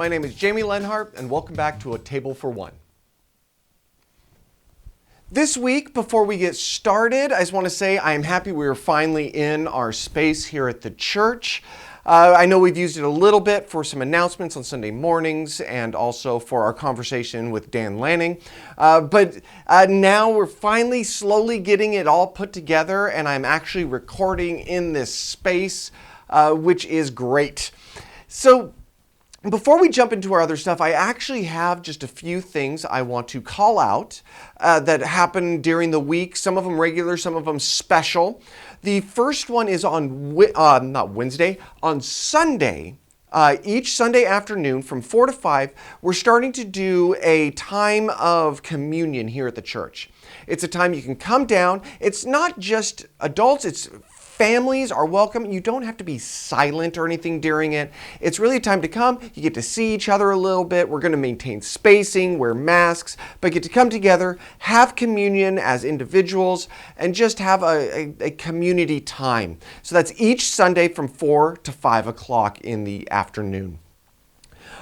My name is Jamie Lenhart, and welcome back to A Table for One. This week, before we get started, I just want to say I am happy we are finally in our space here at the church. I know we've used it a little bit for some announcements on Sunday mornings and also for our conversation with Dan Lanning. But now we're finally slowly getting it all put together, and I'm actually recording in this space, which is great. So before we jump into our other stuff, I actually have just a few things I want to call out that happen during the week. Some of them regular, some of them special. The first one is on on Sunday. Each Sunday afternoon from 4 to 5, we're starting to do a time of communion here at the church. It's a time you can come down. It's not just adults, it's families are welcome. You don't have to be silent or anything during it. It's really a time to come. You get to see each other a little bit. We're going to maintain spacing, wear masks, but get to come together, have communion as individuals, and just have a community time. So that's each Sunday from 4 to 5 o'clock in the afternoon.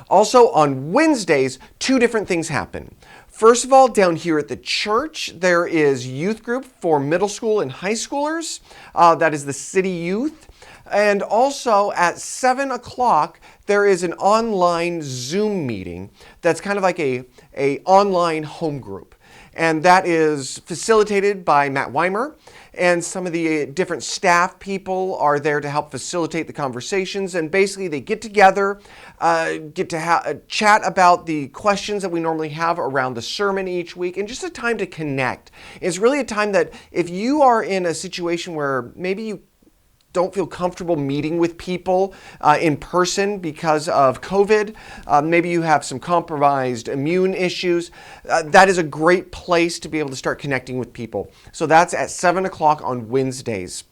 Also on Wednesdays, two different things happen. First of all, down here at the church, there is youth group for middle school and high schoolers. That is the City Youth. And also at 7 o'clock, there is an online Zoom meeting that's kind of like a online home group. And that is facilitated by Matt Weimer. And some of the different staff people are there to help facilitate the conversations. And basically they get together, get to chat about the questions that we normally have around the sermon each week, and just a time to connect. It's really a time that if you are in a situation where maybe you don't feel comfortable meeting with people in person because of COVID. Maybe you have some compromised immune issues. That is a great place to be able to start connecting with people. So that's at 7 o'clock on Wednesdays.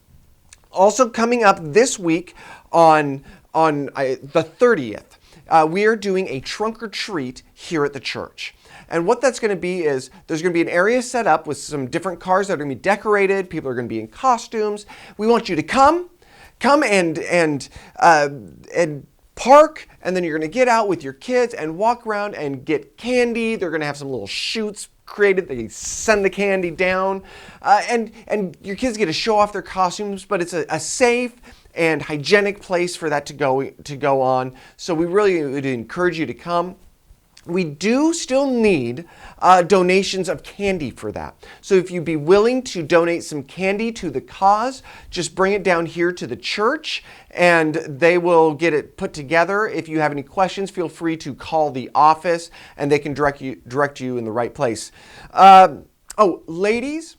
Also coming up this week on the 30th, we are doing a trunk or treat here at the church. And what that's going to be is there's going to be an area set up with some different cars that are going to be decorated. People are going to be in costumes. We want you to come and park, and then you're going to get out with your kids and walk around and get candy. They're going to have some little chutes created. They send the candy down, and your kids get to show off their costumes. But it's a safe and hygienic place for that to go on. So we really would encourage you to come. We do still need donations of candy for that. So if you'd be willing to donate some candy to the cause, just bring it down here to the church and they will get it put together. If you have any questions, feel free to call the office and they can direct you in the right place. Ladies,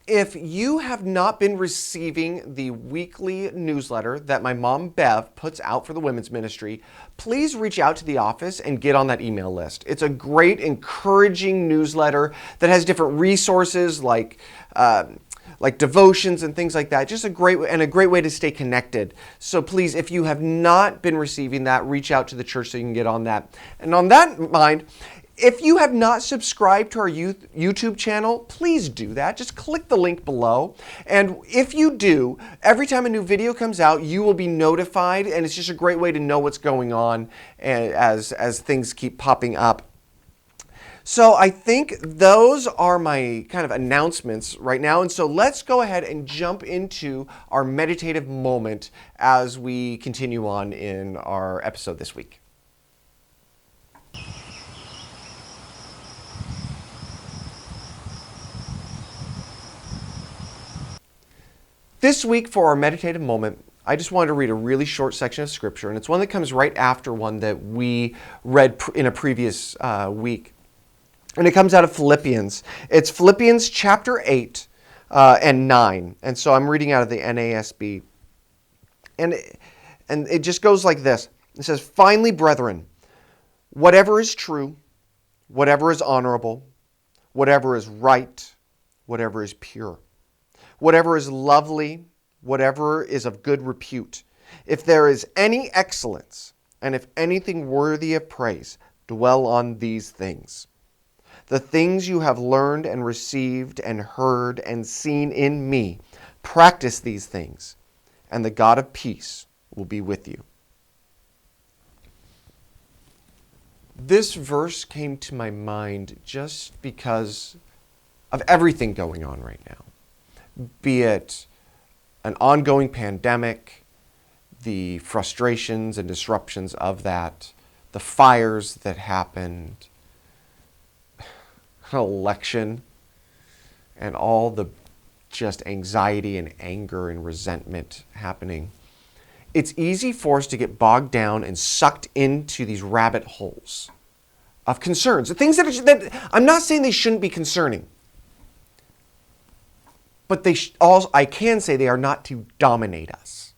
if you have not been receiving the weekly newsletter that my mom, Bev, puts out for the women's ministry, please reach out to the office and get on that email list. It's a great, encouraging newsletter that has different resources like devotions and things like that. Just a great way to stay connected. So please, if you have not been receiving that, reach out to the church so you can get on that. And on that mind, if you have not subscribed to our YouTube channel, please do that. Just click the link below. And if you do, every time a new video comes out, you will be notified. And it's just a great way to know what's going on as things keep popping up. So I think those are my kind of announcements right now. And so let's go ahead and jump into our meditative moment as we continue on in our episode this week. This week for our meditative moment, I just wanted to read a really short section of scripture, and it's one that comes right after one that we read in a previous week. And it comes out of Philippians. It's Philippians chapter 8 and 9. And so I'm reading out of the NASB. And it just goes like this. It says, "Finally, brethren, whatever is true, whatever is honorable, whatever is right, whatever is pure, whatever is lovely, whatever is of good repute, if there is any excellence, and if anything worthy of praise, dwell on these things. The things you have learned and received and heard and seen in me, practice these things, and the God of peace will be with you." This verse came to my mind just because of everything going on right now, be it an ongoing pandemic, the frustrations and disruptions of that, the fires that happened, an election, and all the just anxiety and anger and resentment happening. It's easy for us to get bogged down and sucked into these rabbit holes of concerns. The things that I'm not saying they shouldn't be concerning, but I can say they are not to dominate us.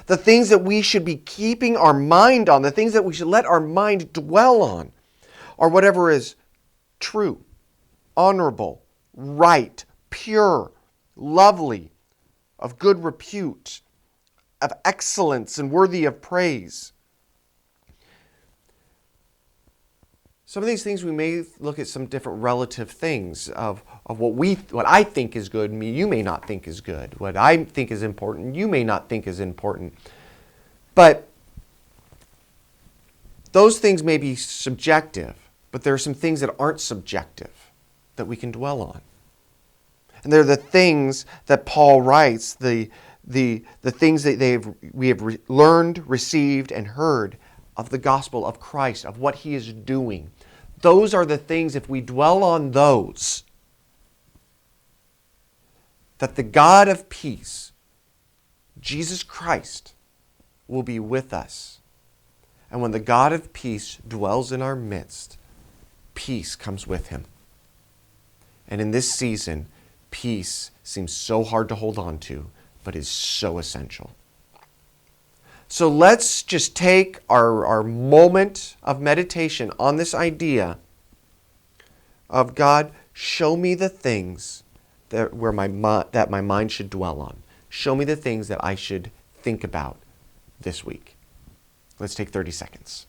The things that we should be keeping our mind on, the things that we should let our mind dwell on, are whatever is true, honorable, right, pure, lovely, of good repute, of excellence and worthy of praise. Some of these things we may look at some different relative things of what I think is good, you may not think is good. What I think is important, you may not think is important. But those things may be subjective, but there are some things that aren't subjective that we can dwell on. And they're the things that Paul writes, the things that we have learned, received, and heard of the gospel of Christ, of what he is doing. Those are the things, if we dwell on those, that the God of peace, Jesus Christ, will be with us. And when the God of peace dwells in our midst, peace comes with him. And in this season, peace seems so hard to hold on to, but is so essential. So let's just take our moment of meditation on this idea of God, show me the things that my mind should dwell on. Show me the things that I should think about this week. Let's take 30 seconds.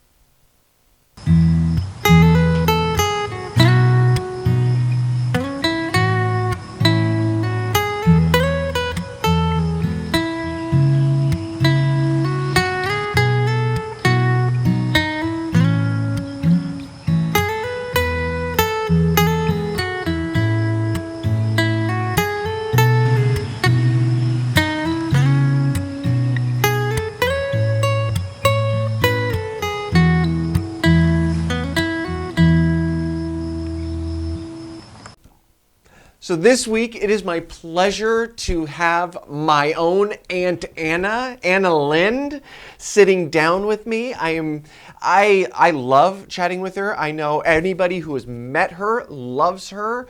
So this week, it is my pleasure to have my own Aunt Anna Lind, sitting down with me. I love chatting with her. I know anybody who has met her loves her.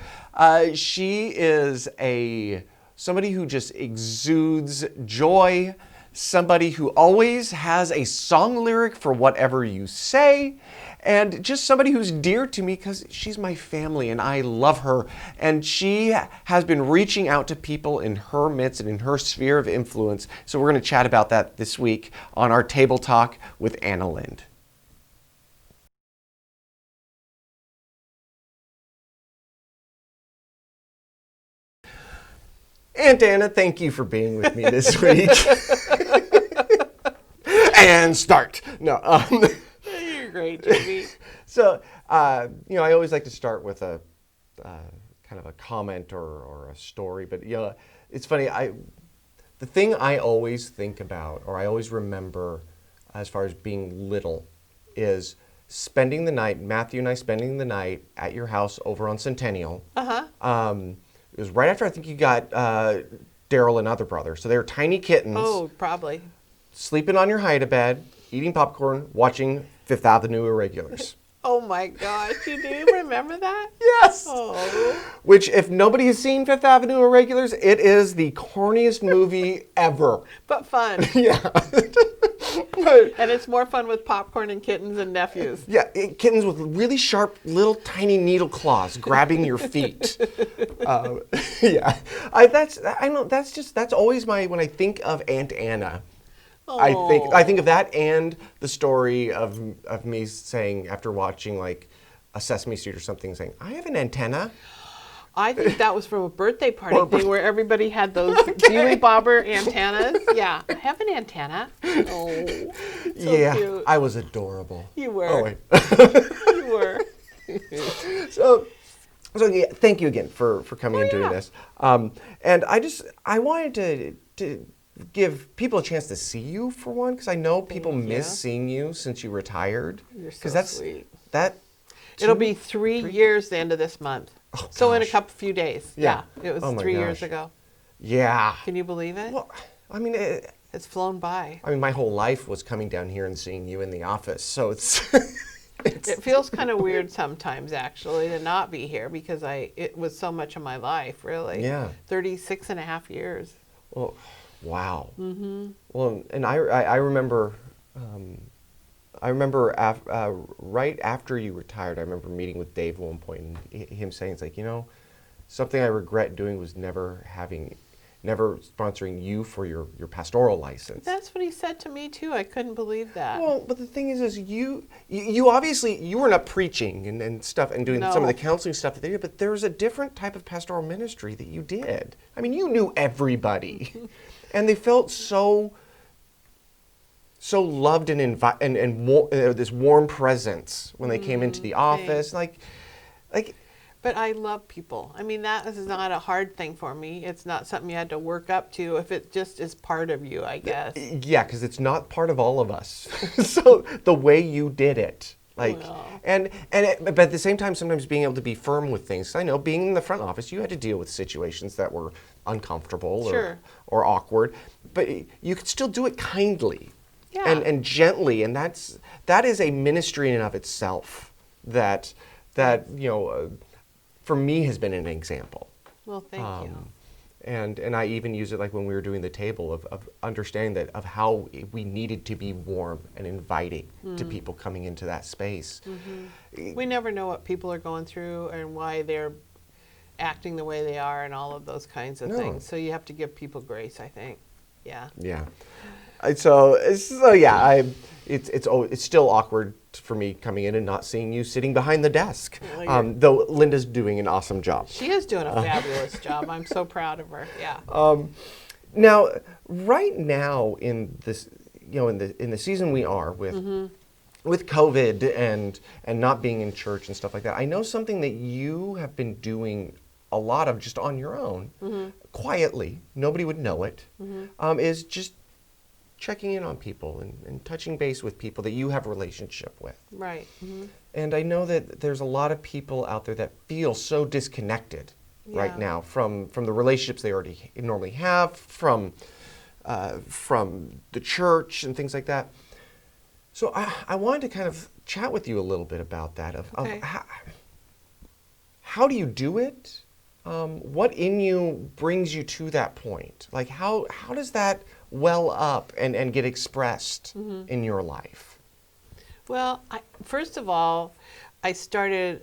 She is somebody who just exudes joy, somebody who always has a song lyric for whatever you say, and just somebody who's dear to me because she's my family and I love her. And she has been reaching out to people in her midst and in her sphere of influence. So we're going to chat about that this week on our Table Talk with Anna Lind. Aunt Anna, thank you for being with me this week. And start. No. You're great, Jamie. So, I always like to start with a kind of a comment or a story. But, it's funny. The thing I always think about, or I always remember as far as being little, is spending the night, Matthew and I spending the night at your house over on Centennial. Uh-huh. It was right after I think you got Daryl and other brother. So they were tiny kittens. Oh, probably. Sleeping on your hide-a-bed, eating popcorn, watching Fifth Avenue Irregulars. Oh my gosh, you do remember that? Yes! Oh. Which, if nobody has seen Fifth Avenue Irregulars, it is the corniest movie ever. But fun. Yeah. And it's more fun with popcorn and kittens and nephews. Yeah, kittens with really sharp, little tiny needle claws grabbing your feet. Yeah. That's always when I think of Aunt Anna. I think of that and the story of me saying, after watching like a Sesame Street or something, saying, I have an antenna. I think that was from a birthday party thing where everybody had those Dealey Bobber antennas. Yeah, I have an antenna. Oh, so yeah, cute. I was adorable. You were. Oh, wait. So yeah, thank you again for coming and doing this. And I wanted to give people a chance to see you for one, because I know people miss seeing you since you retired. You're so sweet. It'll It'll be 3 years the end of this month. Oh, so in a gosh. few days. Yeah. It was Oh my 3 years gosh. ago. Yeah. Can you believe it? Well, I mean, It's flown by. my whole life was coming down here and seeing you in the office, so it's. It feels kind of weird sometimes, actually, to not be here because it was so much of my life, really. Yeah. 36 and a half years. Well, wow. Mm-hmm. Well, and I remember. Right after you retired, I remember meeting with Dave at one point and him saying, it's like, something I regret doing was never sponsoring you for your pastoral license. That's what he said to me, too. I couldn't believe that. Well, but the thing is you obviously, you were not preaching and stuff and doing some of the counseling stuff that they did, but there was a different type of pastoral ministry that you did. I mean, you knew everybody. And they felt so loved and this warm presence when they came into the office. Like. But I love people. I mean, that is not a hard thing for me. It's not something you had to work up to if it just is part of you, I guess. Yeah, because it's not part of all of us. So the way you did it. But at the same time, sometimes being able to be firm with things. I know being in the front office, you had to deal with situations that were uncomfortable or awkward, but you could still do it kindly. Yeah. And gently, and that is a ministry in and of itself that for me has been an example. Well, thank you. And I even use it like when we were doing the table of understanding of how we needed to be warm and inviting to people coming into that space. Mm-hmm. We never know what people are going through and why they're acting the way they are and all of those kinds of things. So you have to give people grace, I think. Yeah. Yeah. It's still awkward for me coming in and not seeing you sitting behind the desk. Though Linda's doing an awesome job. She is doing a fabulous job. I'm so proud of her. Yeah. Now, right now in this, in the season we are with COVID and not being in church and stuff like that, I know something that you have been doing a lot of just on your own, quietly. Nobody would know it. Is just checking in on people and touching base with people that you have a relationship with. Right. Mm-hmm. And I know that there's a lot of people out there that feel so disconnected right now from the relationships they already normally have, from the church and things like that. So I wanted to kind of chat with you a little bit about that. Of how do you do it? What in you brings you to that point? Like how does that well up and get expressed in your life? Well, first of all, I started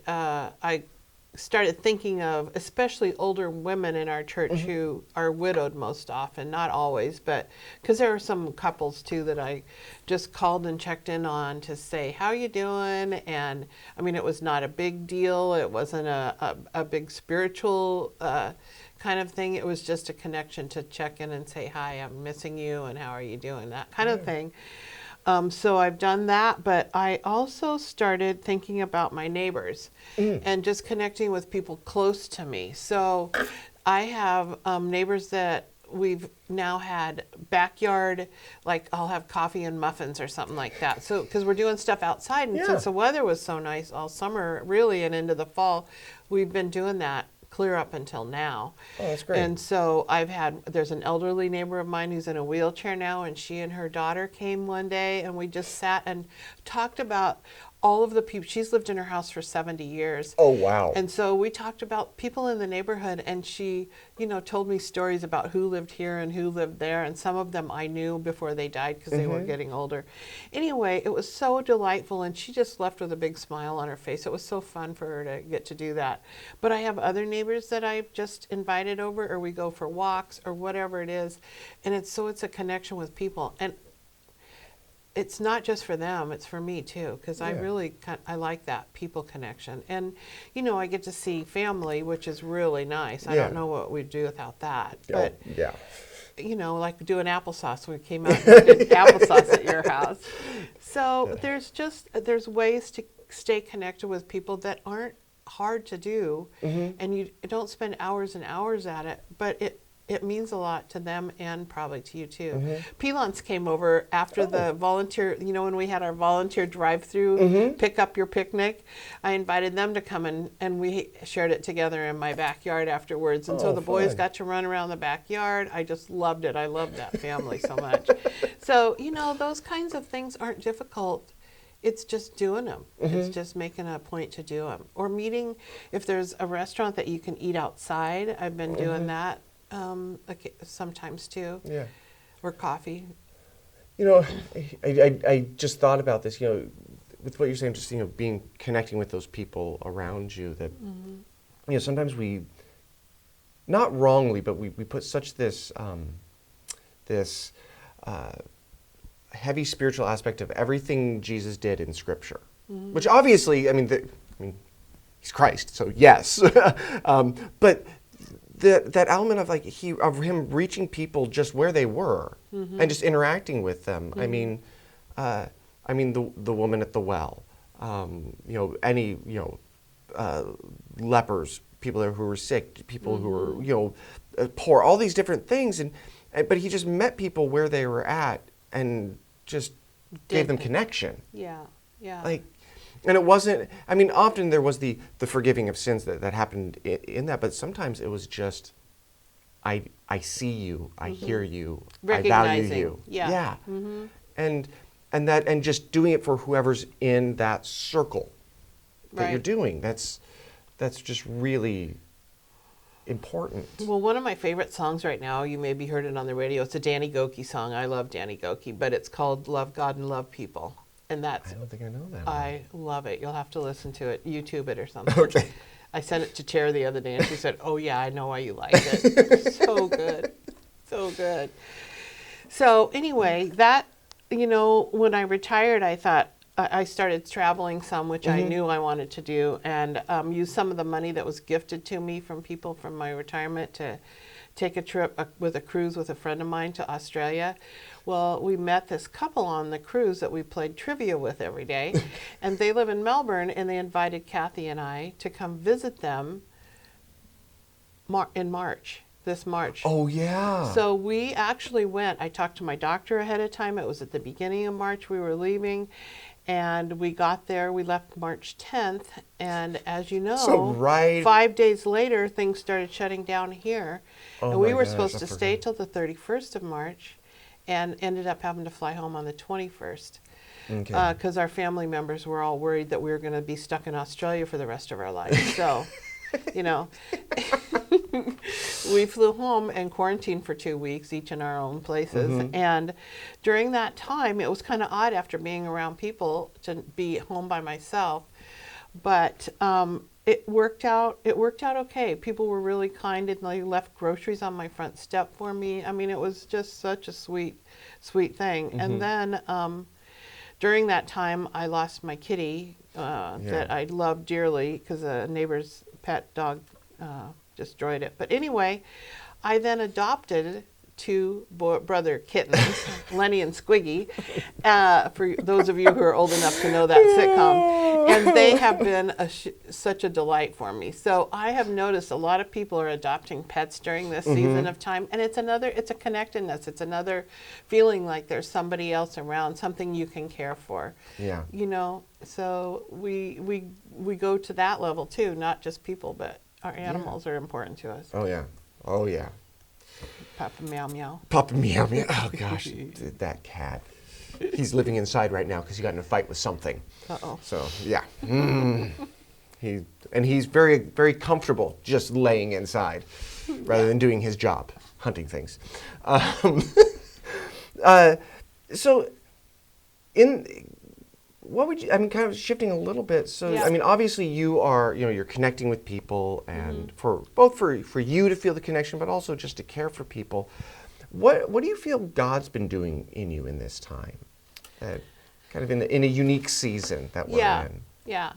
thinking of especially older women in our church who are widowed most often, not always, but because there are some couples too that I just called and checked in on to say, how are you doing? And I mean, it was not a big deal. It wasn't a big spiritual kind of thing. It was just a connection to check in and say, hi, I'm missing you, and how are you doing? That kind of thing. So I've done that, but I also started thinking about my neighbors and just connecting with people close to me. So I have neighbors that we've now had backyard, like I'll have coffee and muffins or something like that. So, because we're doing stuff outside, and since the weather was so nice all summer, really, and into the fall, we've been doing that clear up until now. Oh, that's great. And so there's an elderly neighbor of mine who's in a wheelchair now, and she and her daughter came one day, and we just sat and talked about all of the people. She's lived in her house for 70 years. Oh, wow. And so we talked about people in the neighborhood, and she, told me stories about who lived here and who lived there, and some of them I knew before they died because they were getting older. Anyway, it was so delightful, and she just left with a big smile on her face. It was so fun for her to get to do that. But I have other neighbors that I've just invited over, or we go for walks or whatever it is, and it's a connection with people. And it's not just for them, it's for me too, because I like that people connection. And, I get to see family, which is really nice. I don't know what we'd do without that. But, like doing applesauce. We came out and did applesauce at your house. So there's ways to stay connected with people that aren't hard to do, and you don't spend hours and hours at it, but it means a lot to them and probably to you too. Pelance came over after the volunteer, when we had our volunteer drive-through, pick up your picnic. I invited them to come and we shared it together in my backyard afterwards. And so the boys got to run around the backyard. I just loved it. I loved that family so much. So, those kinds of things aren't difficult. It's just doing them. It's just making a point to do them. Or meeting, if there's a restaurant that you can eat outside, I've been doing that sometimes too. Yeah. Or coffee. I just thought about this, with what you're saying, just, connecting with those people around you that, sometimes we, not wrongly, but we put such this heavy spiritual aspect of everything Jesus did in Scripture, which obviously, he's Christ, so yes, but that element of of him reaching people just where they were and just interacting with them. The woman at the well, any lepers, people who were sick, people who were poor, all these different things, but he just met people where they were at and just gave them connection. Yeah. And it wasn't, often there was the forgiving of sins that happened in that, but sometimes it was just, I see you, I hear you, I value you. Yeah. And just doing it for whoever's in that circle that you're doing. That's just really important. Well, one of my favorite songs right now, you maybe heard it on the radio, it's a Danny Gokey song. I love Danny Gokey, but it's called Love God and Love People. And I don't think I know that one. I love it. You'll have to listen to it, YouTube it or something. Okay. I sent it to Chair the other day and she said, oh yeah, I know why you like it. So good. So good. So anyway, that, when I retired, I thought, I started traveling some, which I knew I wanted to do, and used some of the money that was gifted to me from people from my retirement to take a trip with a cruise with a friend of mine to Australia. Well, we met this couple on the cruise that we played trivia with every day, and they live in Melbourne, and they invited Kathy and I to come visit them in March. This March. Oh, yeah. So we actually went. I talked to my doctor ahead of time. It was at the beginning of March we were leaving. And we got there. We left March 10th. And as you know, 5 days later, things started shutting down here. And we were supposed to stay till the 31st of March and ended up having to fly home on the 21st. Because our family members were all worried that we were going to be stuck in Australia for the rest of our lives. So, we flew home and quarantined for 2 weeks, each in our own places. And during that time, it was kind of odd after being around people to be home by myself. But it worked out. It worked out okay. People were really kind, and they left groceries on my front step for me. It was just such a sweet thing. And then during that time, I lost my kitty that I loved dearly because a neighbor's pet dog destroyed it. But anyway, I then adopted two brother kittens, Lenny and Squiggy, for those of you who are old enough to know that sitcom. And they have been such a delight for me. So I have noticed a lot of people are adopting pets during this season of time. And it's a connectedness. It's another feeling like there's somebody else around, something you can care for. Yeah. So we go to that level too, not just people, but our animals are important to us. Oh, yeah. Oh, yeah. Papa Meow Meow. Papa Meow Meow. Oh, gosh. That cat. He's living inside right now because he got in a fight with something. Uh-oh. So, yeah. He's very, very comfortable just laying inside rather than doing his job, hunting things. What would you, kind of shifting a little bit. So, obviously you are, you're connecting with people and for you to feel the connection, but also just to care for people. What do you feel God's been doing in you in this time? Kind of in a unique season that we're in. Yeah.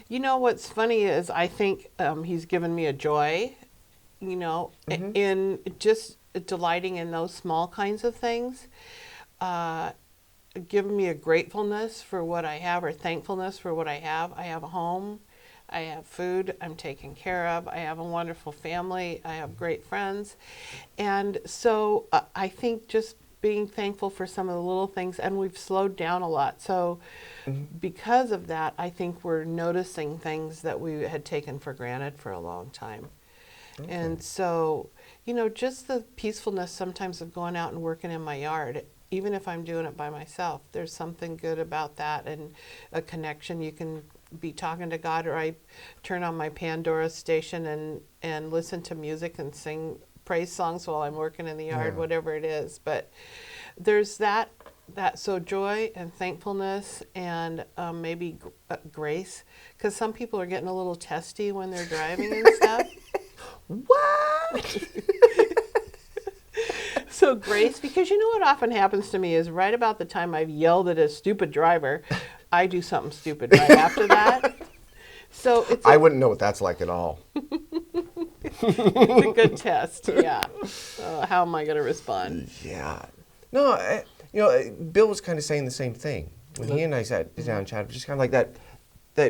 What's funny is I think he's given me a joy, in just delighting in those small kinds of things. given me a gratefulness for what I have, or thankfulness for what I have. I have a home, I have food, I'm taken care of, I have a wonderful family, I have great friends. And so I think just being thankful for some of the little things, and we've slowed down a lot. So because of that, I think we're noticing things that we had taken for granted for a long time. Okay. And so, just the peacefulness sometimes of going out and working in my yard, even if I'm doing it by myself, there's something good about that, and a connection. You can be talking to God, or I turn on my Pandora station and listen to music and sing praise songs while I'm working in the yard, whatever it is. But there's that so joy and thankfulness, and maybe grace, because some people are getting a little testy when they're driving and stuff. What? So grace, because what often happens to me is right about the time I've yelled at a stupid driver, I do something stupid right after that. So I wouldn't know what that's like at all. It's a good test, yeah. How am I going to respond? Yeah. No, Bill was kind of saying the same thing when he and I sat down and chatted. Just kind of like that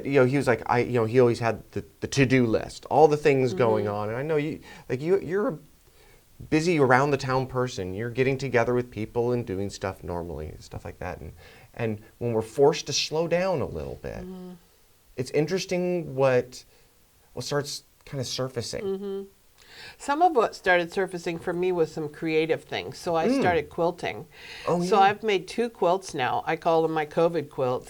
he was like, he always had the to-do list, all the things going on. And I know you're a busy around the town person. You're getting together with people and doing stuff normally and stuff like that. And when we're forced to slow down a little bit, it's interesting what starts kind of surfacing. Some of what started surfacing for me was some creative things. So I started quilting. Oh, so yeah. I've made 2 quilts now. I call them my COVID quilts.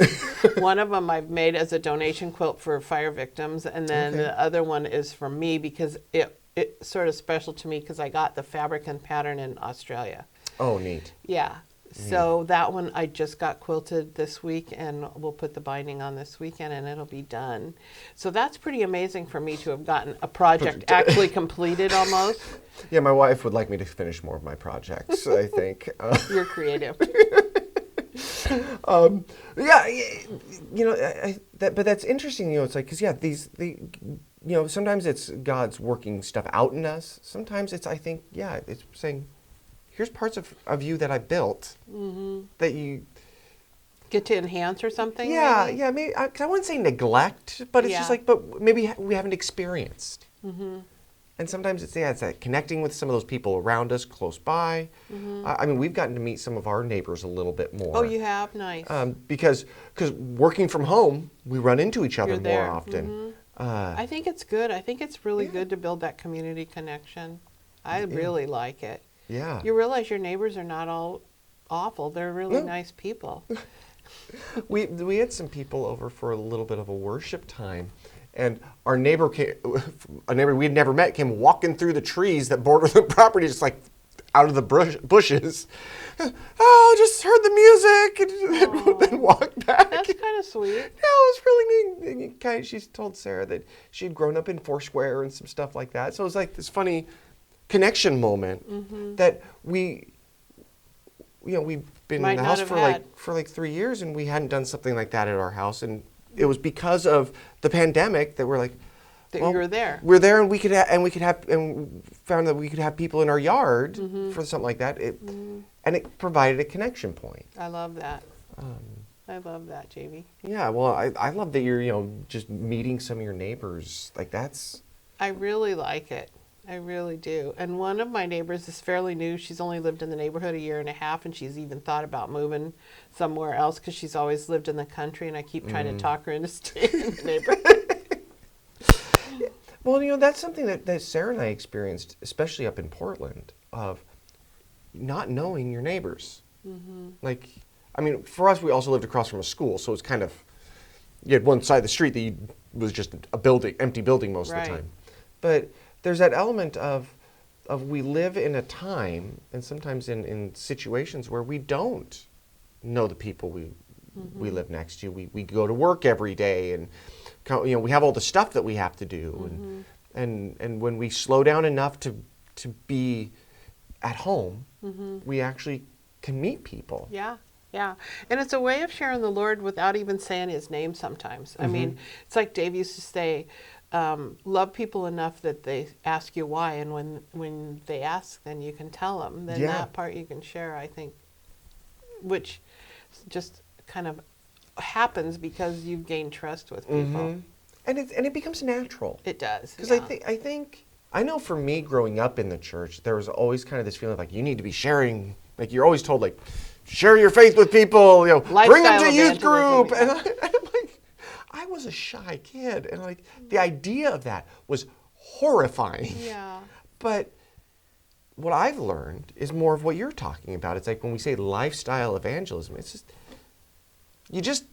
One of them I've made as a donation quilt for fire victims, and then the other one is for me because it's sort of special to me because I got the fabric and pattern in Australia. Oh, neat. Yeah. So that one I just got quilted this week, and we'll put the binding on this weekend, and it'll be done. So that's pretty amazing for me to have gotten a project actually completed almost. Yeah, my wife would like me to finish more of my projects, I think. You're creative. But that's interesting. It's like, because sometimes it's God's working stuff out in us. Sometimes it's, I think, it's saying, here's parts of you that I built that you get to enhance or something. Maybe I wouldn't say neglect, but it's just like, but maybe we haven't experienced. And sometimes it's that connecting with some of those people around us, close by. I mean, we've gotten to meet some of our neighbors a little bit more. Oh, you have? Nice. Because working from home, we run into each other more often. I think it's good. I think it's really good to build that community connection. I really like it. Yeah. You realize your neighbors are not all awful. They're really nice people. We had some people over for a little bit of a worship time, and our neighbor a neighbor we had never met, came walking through the trees that border the property, just like out of the bushes. Oh, just heard the music and then walked back. That's kind of sweet. Yeah, it was really neat. She told Sarah that she had grown up in Foursquare and some stuff like that. So it was like this funny connection moment that we've been in the house for like 3 years, and we hadn't done something like that at our house, and it was because of the pandemic that we're like, you were there. We're there, and we found that we could have people in our yard for something like that. And it provided a connection point. I love that. I love that, Jamie. Yeah, well, I love that you're just meeting some of your neighbors. Like that's. I really like it. I really do. And one of my neighbors is fairly new. She's only lived in the neighborhood 1.5 years, and she's even thought about moving somewhere else because she's always lived in the country, and I keep trying to talk her into staying in the neighborhood. Well, that's something that Sarah and I experienced, especially up in Portland, of not knowing your neighbors. Like, I mean, for us, we also lived across from a school, so it's kind of, you had one side of the street that was just a empty building most of the time. But there's that element of we live in a time, and sometimes in situations where we don't know the people we live next to. We go to work every day, and we have all the stuff that we have to do, and when we slow down enough to be at home, we actually can meet people. Yeah. And it's a way of sharing the Lord without even saying his name sometimes. I mean, it's like Dave used to say, love people enough that they ask you why, and when they ask, then you can tell them. Then that part you can share, I think, which just kind of happens because you've gained trust with people. And it becomes natural. It does. Because I know for me growing up in the church, there was always kind of this feeling like you need to be sharing. Like you're always told like, share your faith with people. You know, bring them to youth group. And I'm like, I was a shy kid, and like the idea of that was horrifying. Yeah. But what I've learned is more of what you're talking about. It's like when we say lifestyle evangelism, it's just you just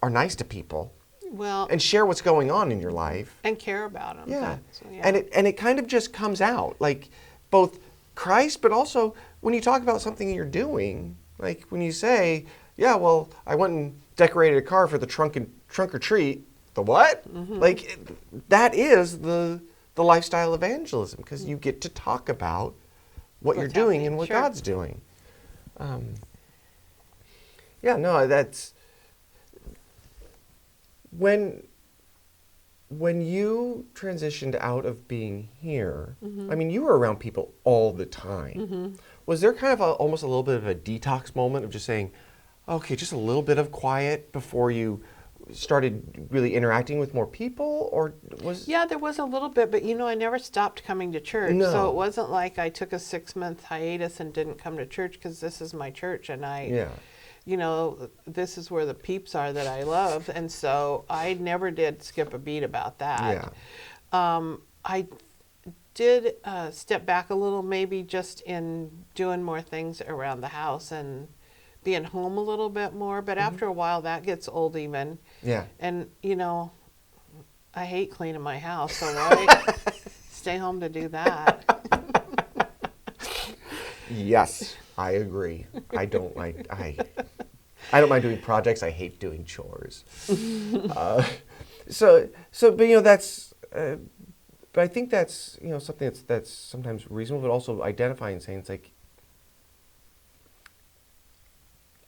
are nice to people. Well, And share what's going on in your life. and care about them. Yeah. And it kind of just comes out, like both Christ, but also when you talk about something you're doing, like when you say, yeah, well, I went and decorated a car for the trunk or treat. The what? Like that is the lifestyle evangelism, because you get to talk about what you're doing happening. and what Sure. God's doing. Yeah, no, that's when you transitioned out of being here. I mean, you were around people all the time. Was there kind of almost a little bit of a detox moment of just saying, okay, just a little bit of quiet before you started really interacting with more people, or was? Yeah, there was a little bit, but I never stopped coming to church. No. So it wasn't like I took a 6-month hiatus and didn't come to church, because this is my church, and this is where the peeps are that I love. And so I never did skip a beat about that. Yeah. I did step back a little, maybe just in doing more things around the house and being home a little bit more. But after a while, that gets old even. Yeah. And, I hate cleaning my house, so why stay home to do that? Yes, I agree. I don't don't mind doing projects. I hate doing chores. But that's. But I think that's something that's sometimes reasonable, but also identifying and saying it's like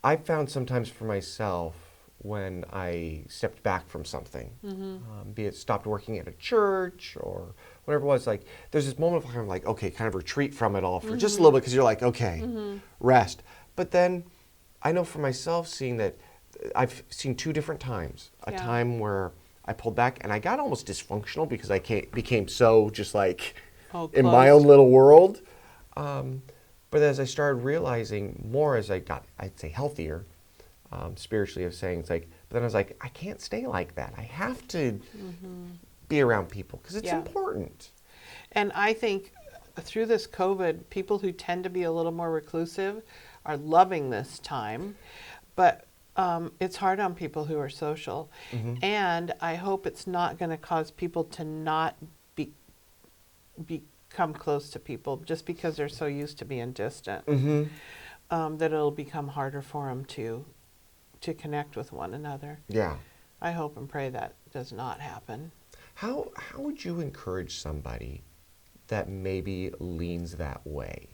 I found sometimes for myself when I stepped back from something, be it stopped working at a church or whatever it was, like there's this moment of kind of like, okay, kind of retreat from it all for just a little bit, because you're like, okay, rest. But then I know for myself, seeing that I've seen two different times, a time where I pulled back and I got almost dysfunctional because I became so just like in my own little world. But as I started realizing more, as I got, I'd say, healthier spiritually, of saying it's like, but then I was like, I can't stay like that. I have to be around people because it's important. And I think through this COVID, people who tend to be a little more reclusive are loving this time, but it's hard on people who are social. And I hope it's not going to cause people to not become close to people just because they're so used to being distant, that it'll become harder for them to connect with one another. Yeah. I hope and pray that does not happen. How would you encourage somebody that maybe leans that way?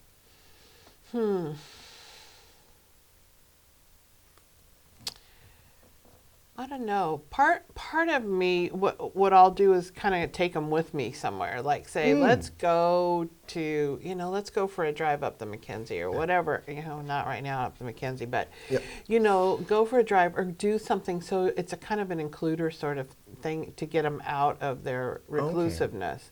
I don't know. Part of me, what I'll do is kind of take them with me somewhere. Like say, let's go to, let's go for a drive up the McKenzie or whatever. Not right now up the McKenzie, but go for a drive or do something. So it's a kind of an includer sort of thing to get them out of their reclusiveness,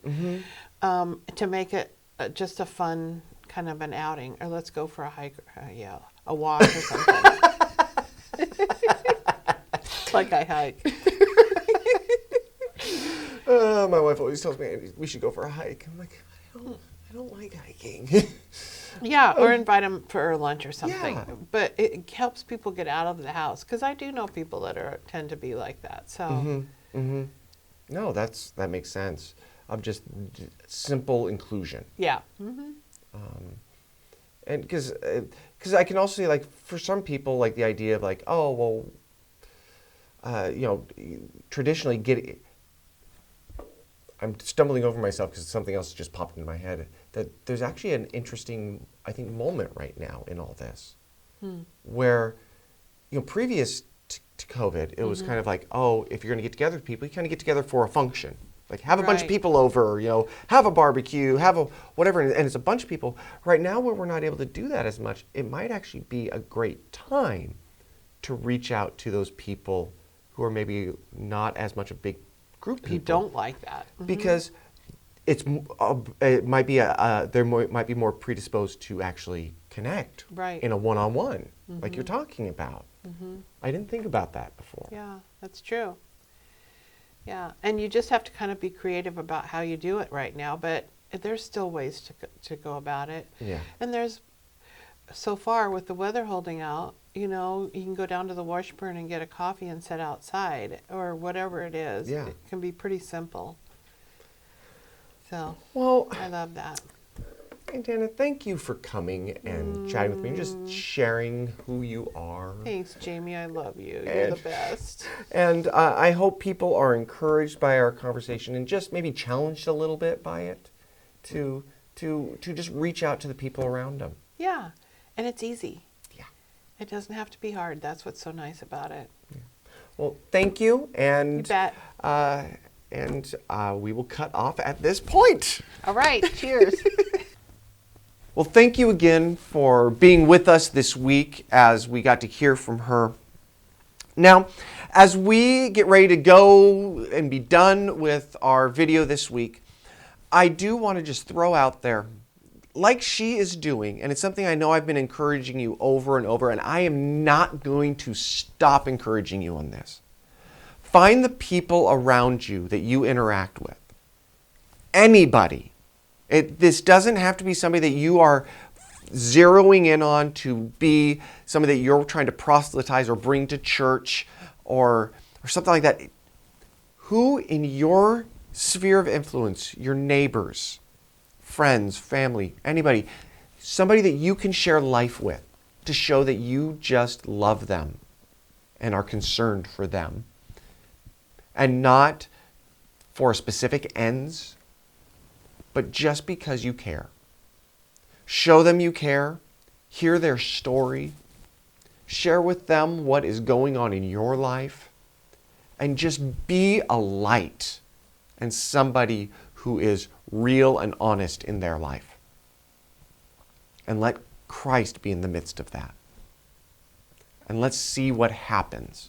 to make it just a fun kind of an outing. Or let's go for a hike, a walk or something. Like I hike. My wife always tells me we should go for a hike. I'm like, I don't like hiking. Yeah, or invite them for lunch or something. Yeah. But it helps people get out of the house, because I do know people that tend to be like that. So. No, that makes sense. Of just simple inclusion. Yeah. And because I can also see, like, for some people, like the idea of like, oh well. Traditionally I'm stumbling over myself because something else just popped into my head, that there's actually an interesting, I think, moment right now in all this, where, previous to COVID, it was kind of like, oh, if you're going to get together with people, you kind of get together for a function. Like have a bunch of people over, have a barbecue, have a whatever, and it's a bunch of people. Right now where we're not able to do that as much, it might actually be a great time to reach out to those people who are maybe not as much a big group people. Who don't like that. Because it might be might be more predisposed to actually connect Right. in a one-on-one, like you're talking about. I didn't think about that before. Yeah, that's true. Yeah, and you just have to kind of be creative about how you do it right now, but there's still ways to go about it. Yeah. And there's, so far with the weather holding out, you know, you can go down to the Washburn and get a coffee and sit outside or whatever it is. Yeah. It can be pretty simple. So, Well, I love that. and Dana, thank you for coming and chatting with me and just sharing who you are. Thanks, Jamie. I love you. You're the And- best. And I hope people are encouraged by our conversation and just maybe challenged a little bit by it to just reach out to the people around them. Yeah, and it's easy. Yeah. It doesn't have to be hard. That's what's so nice about it. Well, thank you. And You bet. We will cut off at this point. All right. Cheers. Well, thank you again for being with us this week as we got to hear from her. Now, as we get ready to go and be done with our video this week, I do want to just throw out there, like she is doing, and it's something I know I've been encouraging you over and over, and I am not going to stop encouraging you on this. Find the people around you that you interact with. Anybody. This doesn't have to be somebody that you are zeroing in on to be somebody that you're trying to proselytize or bring to church or something like that. Who in your sphere of influence, your neighbors, friends, family, anybody, somebody that you can share life with to show that you just love them and are concerned for them, and not for specific ends, but just because you care. Show them you care, hear their story, share with them what is going on in your life, and just be a light and somebody who is real and honest in their life. And let Christ be in the midst of that. And let's see what happens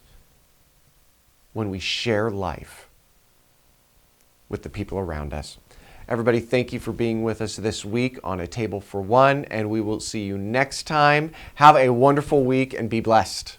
when we share life with the people around us. Everybody, thank you for being with us this week on A Table for One, and we will see you next time. Have a wonderful week and be blessed.